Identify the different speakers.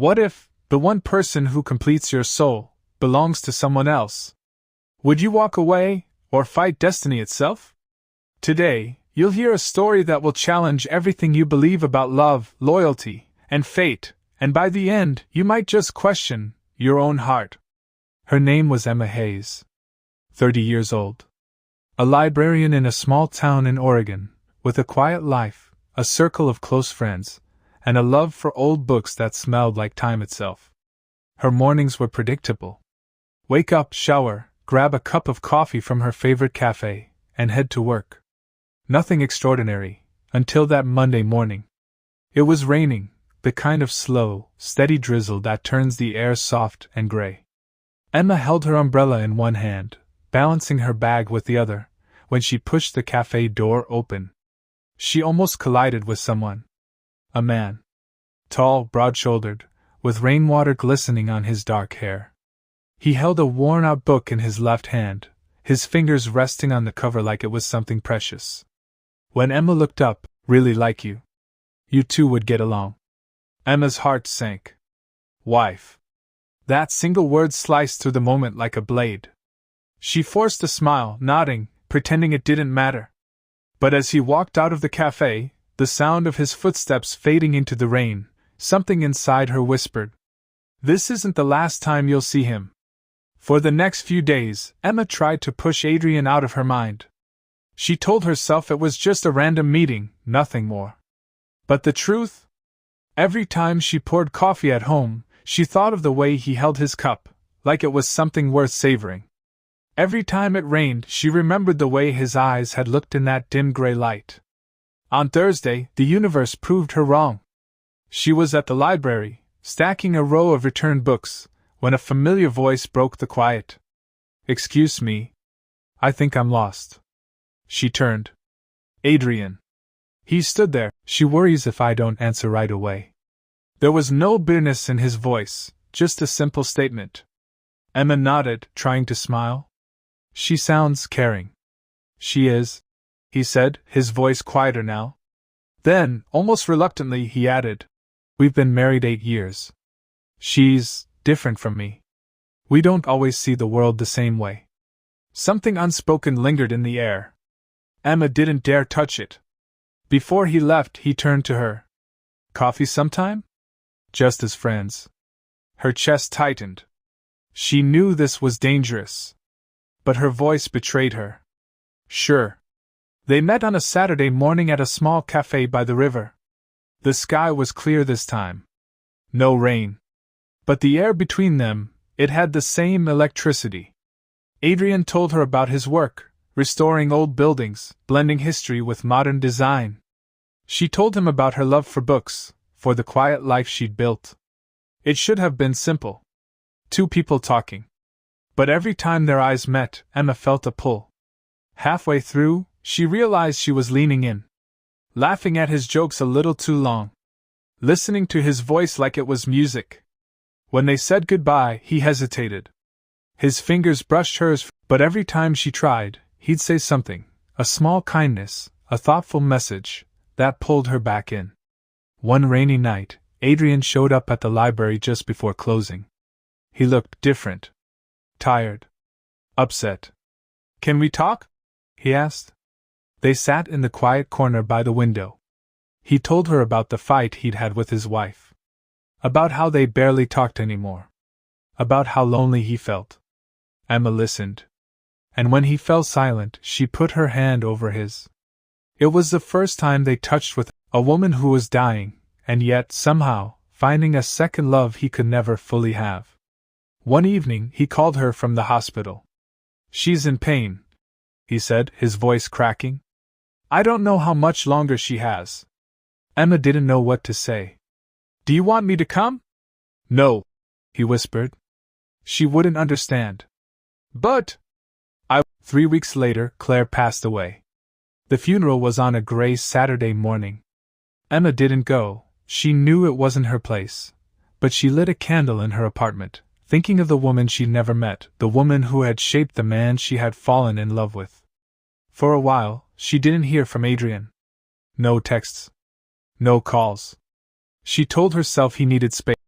Speaker 1: What if the one person who completes your soul belongs to someone else? Would you walk away or fight destiny itself? Today, you'll hear a story that will challenge everything you believe about love, loyalty, and fate, and by the end, you might just question your own heart. Her name was Emma Hayes, 30 years old. A librarian in a small town in Oregon, with a quiet life, a circle of close friends, and a love for old books that smelled like time itself. Her mornings were predictable. Wake up, shower, grab a cup of coffee from her favorite cafe, and head to work. Nothing extraordinary, until that Monday morning. It was raining, the kind of slow, steady drizzle that turns the air soft and gray. Emma held her umbrella in one hand, balancing her bag with the other, when she pushed the cafe door open. She almost collided with someone. A man. Tall, broad-shouldered, with rainwater glistening on his dark hair. He held a worn-out book in his left hand, his fingers resting on the cover like it was something precious. When Emma looked up, "Really like you. You two would get along." Emma's heart sank. Wife. That single word sliced through the moment like a blade. She forced a smile, nodding, pretending it didn't matter. But as he walked out of the cafe, the sound of his footsteps fading into the rain, something inside her whispered, "This isn't the last time you'll see him." For the next few days, Emma tried to push Adrian out of her mind. She told herself it was just a random meeting, nothing more. But the truth? Every time she poured coffee at home, she thought of the way he held his cup, like it was something worth savoring. Every time it rained, she remembered the way his eyes had looked in that dim gray light. On Thursday, the universe proved her wrong. She was at the library, stacking a row of returned books, when a familiar voice broke the quiet. "Excuse me. I think I'm lost." She turned. Adrian. He stood there. "She worries if I don't answer right away." There was no bitterness in his voice, just a simple statement. Emma nodded, trying to smile. "She sounds caring." "She is," he said, his voice quieter now. Then, almost reluctantly, he added, "We've been married 8 years. She's different from me. We don't always see the world the same way." Something unspoken lingered in the air. Emma didn't dare touch it. Before he left, he turned to her. "Coffee sometime?" "Just as friends." Her chest tightened. She knew this was dangerous. But her voice betrayed her. "Sure." They met on a Saturday morning at a small cafe by the river. The sky was clear this time. No rain. But the air between them, it had the same electricity. Adrian told her about his work, restoring old buildings, blending history with modern design. She told him about her love for books, for the quiet life she'd built. It should have been simple. Two people talking. But every time their eyes met, Emma felt a pull. Halfway through, she realized she was leaning in. Laughing at his jokes a little too long. Listening to his voice like it was music. When they said goodbye, he hesitated. His fingers brushed hers, but every time she tried, he'd say something, a small kindness, a thoughtful message, that pulled her back in. One rainy night, Adrian showed up at the library just before closing. He looked different. Tired. Upset. "Can we talk?" he asked. They sat in the quiet corner by the window. He told her about the fight he'd had with his wife. About how they barely talked anymore. About how lonely he felt. Emma listened. And when he fell silent, she put her hand over his. It was the first time they touched with a woman who was dying, and yet, somehow, finding a second love he could never fully have. One evening, he called her from the hospital. "She's in pain," he said, his voice cracking. "I don't know how much longer she has." Emma didn't know what to say. "Do you want me to come?" "No," he whispered. She wouldn't understand. "But…" 3 weeks later, Claire passed away. The funeral was on a gray Saturday morning. Emma didn't go. She knew it wasn't her place. But she lit a candle in her apartment, thinking of the woman she'd never met, the woman who had shaped the man she had fallen in love with. For a while, she didn't hear from Adrian. No texts. No calls. She told herself he needed space.